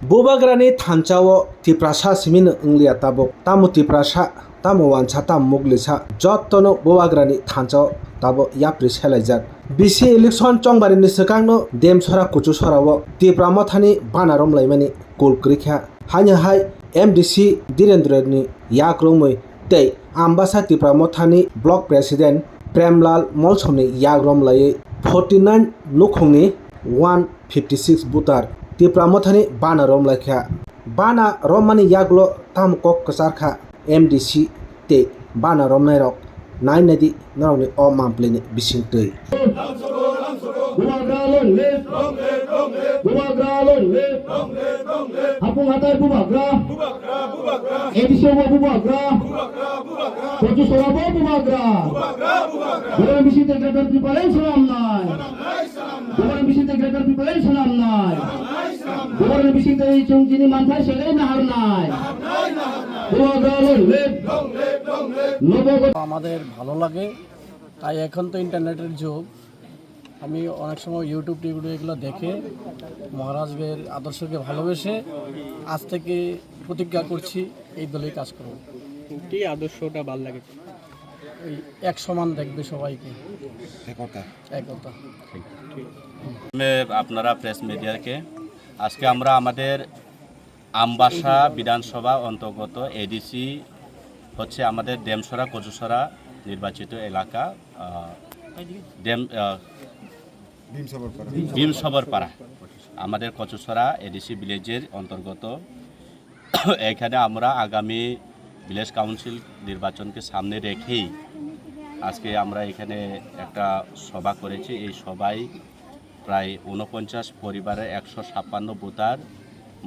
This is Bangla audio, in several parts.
Bobagrani Tanchao Tiprasa Simin Unglia Tabo Tamu Tiprasa Tamu Wancha Tam Muglisa Jotono Bobagrani Tanchao Tabo Yapris Helajak BC election Chongbari Nisakano Dem Sora Kuchu Sorawo Tipramathani Banarom Laimani Kulkrikha Hanya Hai MDC Direndreni Yakromui Tei Ambasa Tipramathani Block President Premlal Molsomni Yagrom Lai 49 Nukhongni 156 Butar Tipramathani Bana Rom Lakha Bana Romani Yaglo Tam Kok Kasarkha MDC Te Bana Rom Nairok 9 Naroni O Mampleni Bisintui Apung hatai bubagra edisyo bubagra kocu sorabo bubagra bukan bisi integrator people salam nai bukan bisi integrator people salam nai bukan bisi integrator chung jini mantai sele nahar nai bubagra লব আমাদের ভালো লাগে তাই এখন তো ইন্টারনেটের যুগ আমি অনেক সময় ইউটিউব টিভিতে এগুলো দেখে মহারাজের আদর্শকে ভালোবেসে আজ থেকে প্রতিজ্ঞা করছি এই দলেই কাজ করব। কি আদর্শটা ভালো লাগে? এই এক সমান দেখবে সবাইকে, একতা। আপনারা প্রেস মিডিয়াকে আজকে আমরা আমাদের আমবাসা বিধানসভা অন্তর্গত এডিসি হচ্ছে আমাদের ডেমসরা কচুসরা নির্বাচিত এলাকা ভীমসবরপাড়া আমাদের কচুসরা এডিসি ভিলেজের অন্তর্গত। এখানে আমরা আগামী ভিলেজ কাউন্সিল নির্বাচনকে সামনে রেখেই আজকে আমরা এখানে একটা সভা করেছি। এই সভায় প্রায় 49 পরিবারের 156 ভোটার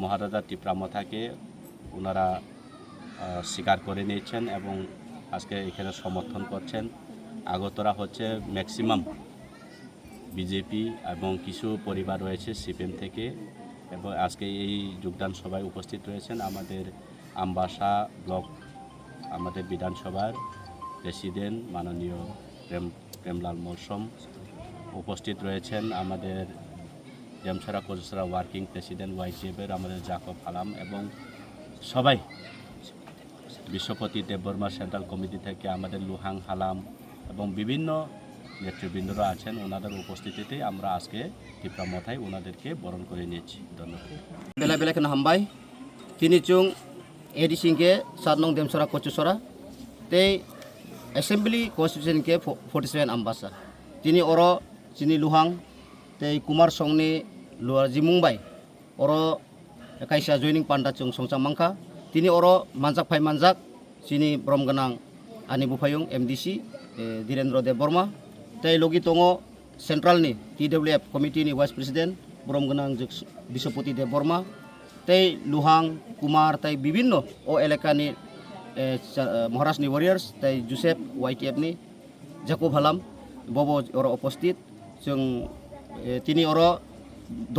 মহারাজা টিপ্রামথাকে ওনারা স্বীকার করে নিয়েছেন এবং আজকে এখানে সমর্থন করছেন। আগতরা হচ্ছে ম্যাক্সিমাম বিজেপি এবং কিছু পরিবার রয়েছে সিপিএম থেকে এবং আজকে এই যোগদান সভায় উপস্থিত রয়েছেন আমাদের আমবাসা ব্লক আমাদের বিধানসভার প্রেসিডেন্ট মাননীয় প্রেমলাল মৌসুম, উপস্থিত রয়েছেন আমাদের ডেমসরা কচুসরা ওয়ার্কিং প্রেসিডেন্ট ওয়াইটিএফের আমাদের জাকব হালাম এবং সবাই বিশ্বপতি দেববর্মা সেন্ট্রাল কমিটি থেকে আমাদের লুহাং হালাম এবং বিভিন্ন নেতৃবৃন্দরা আছেন। ওনাদের উপস্থিতিতে আমরা আজকে টিপ্রামথায় ওনাদেরকে বরণ করে নিয়েছি। ধন্যবাদ। বেলা বেলা কেন হামবাই তিনি চুং এডিসিংকে 7 নং ডেমসরা কচুসরা তে অ্যাসেম্বলি কনস্টিটিউশনকে 47 আমবাসা তিনি অর চিনি লুহাং তে কুমার সংনি লুয়ার জিমুংবাই অর কাইসা জয়নিং পান্ডা চুং সংচাং মাংখা তিনি অর মানজাক ফাই মানজাক চিনি ব্রহ্মগনাং আনি বুফায়ুং এমডিসি ধীরেন্দ্র দেব বর্মা তাই লগি দङ সেন্ট্রালনি টিডব্লিউএফ কমিটিनि ভাইস প্রেসিডেন্ট ব্রহ্মগনাং বিশ্বপতি দেব বর্মা তাই লুহাং কুমার তাই বিভিন্ন ও এলাকাनि মহারাষ্ট্রনি ওয়ারিয়ার্स তাই জোসেফ ওয়াইটিএফनि জাকব হালাম ববো অর উপস্থিত जों তিনি অর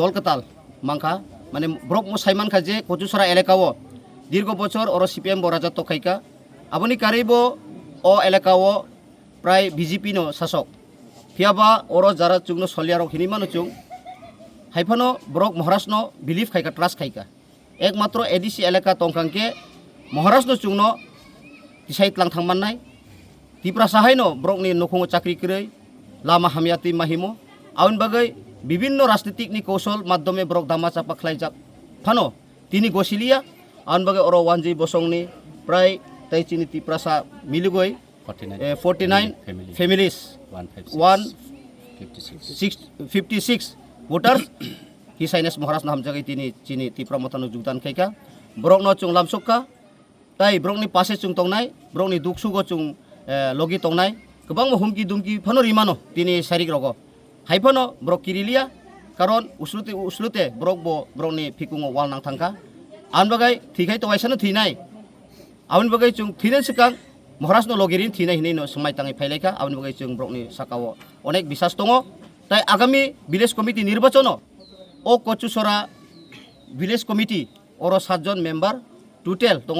দলকাতাল মাংখা মানে ব্রক সাইমানখা যে কচুসরা এলাকাও দীর্ঘ বছর অর সিপিএম বরাজা তখাইকা আপনি কারিব ও এলাকাও প্রায় বিজেপি নো শাসক ফিয়াবা অর যারা চুংনো সলিয়ারক হিনিমানো চুং হাইফানো ব্রক মহারাষ্ট্র বিলিফ খাইকা ট্রাস্ট খাইকা একমাত্র এডিসি এলাকা তংখাংকে মহারাষ্ট্র চুংনো তিসাইত লাং থাংমাননাই তিপ্রা সাহাইনো ব্রকনি নখং চাকরি কरै লামা হামিয়াতি মাহিমো আউন বাগৈ বিভিন্ন রাজনীতিকনি কৌশল মাধ্যমে ব্রক দামা চাপা খ্লাইজাক ফানো তিনি গসিলিয়া আউন বাগৈ অর ওয়ানজি বসংনি প্রায় তাই চিনি Tiprasa মিলুগৈ 49 families 156 voters hisaines Maharashtra nam jagai tini chini tipramatano jugdan khaika brokno chung lamsokka tai brokni pase chung tongnai brokni duksugo chung logi tongnai gobang humki dumki phano rimano tini sarik rogo haifano brok kirilia karon uslute brokni fikungo wal nang thangka anbagai thikai to waisano thinai aun bagai chung thinen sikang Maharashtra লগেরিন থিনাই হিনাইনো সময় তাঙাই ফাইলাইকা আবনি বাগৈ जों ব্রকনি সাকাও অনেক বিশ্বাস দङ তাই আগামী ভিলেজ কমিটি নির্বাচন ও কচুসরা ভিলেজ কমিটি অর 7 জন মেম্বার টোটাল দङ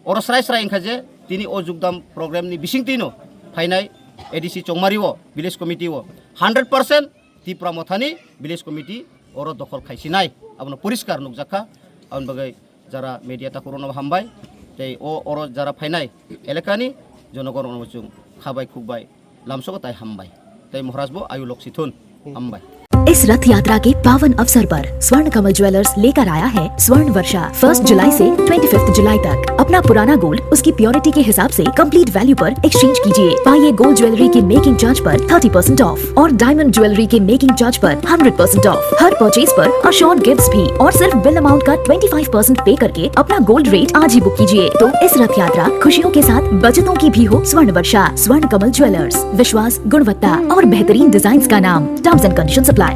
অর স্রাই স্রাই ইনখাজে তিনি ও যোগদান প্রোগ্রামনি বিসিংতিনো ফাইনাই এডিসি চংমারিও ভিলেজ কমিটিও 100% টিপ্রামথানি ভিলেজ কমিটি অর দখল খাইছিনাই আপনি পরিষ্কার নুকজাখা आउन बागै जरा मीडिया ता कोरोना हामबाय तै ओ अर जरा फाइनाय एलेकानि जनगण अनुचुं खाबाय खुबाय लामसोगो ताय हामबाय तै महाराजबो आयु लक्षिथुन हामबाय। इस रथ यात्रा के पावन अवसर पर स्वर्ण कमल ज्वेलर्स लेकर आया है स्वर्ण वर्षा 1 जुलाई से 25 जुलाई तक। अपना पुराना गोल्ड उसकी प्योरिटी के हिसाब से कंप्लीट वैल्यू पर एक्सचेंज कीजिए। पाइए गोल्ड ज्वेलरी के मेकिंग चार्ज पर 30% ऑफ और डायमंड ज्वेलरी के मेकिंग चार्ज पर 100% ऑफ। हर परचेज पर अशोर्ड गिफ्ट्स भी और सिर्फ बिल अमाउंट का 25% पे करके अपना गोल्ड रेट आज ही बुक कीजिए। तो इस रथ यात्रा खुशियों के साथ बचतों की भी हो। स्वर्ण वर्षा स्वर्ण कमल ज्वेलर्स, विश्वास, गुणवत्ता और बेहतरीन डिजाइन का नाम। Terms and conditions apply.